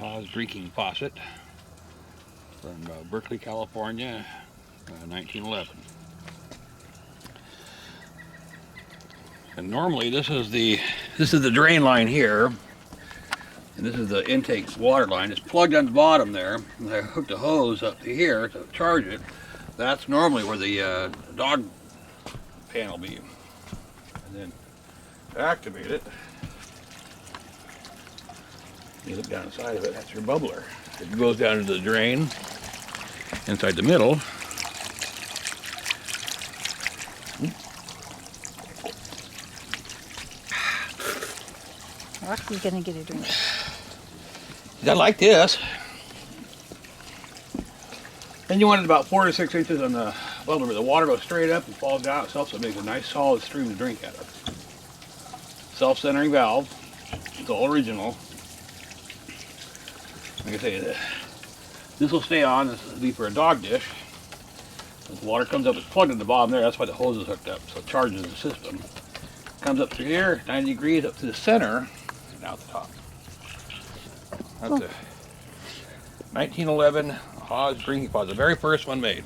Haus drinking faucet from Berkeley, California, 1911. And normally this is the drain line here, and this is the intake water line. It's plugged on the bottom there, and I hooked a hose up to here to charge it. That's normally where the dog pan will be. And then to activate it, you look down the side of it, that's your bubbler. It goes down into the drain inside the middle. Rocky's gonna get a drink. You gotta like this. Then you want it about 4 to 6 inches on the bubbler where the water goes straight up and falls down itself, so it makes a nice solid stream to drink out of. Self-centering valve. It's all original. Like I say, this will stay on. This will be for a dog dish. As the water comes up, it's plugged in the bottom there. That's why the hose is hooked up, so it charges the system. Comes up through here, 90 degrees up to the center, and out the top. That's a 1911 Haus drinking faucet, the very first one made.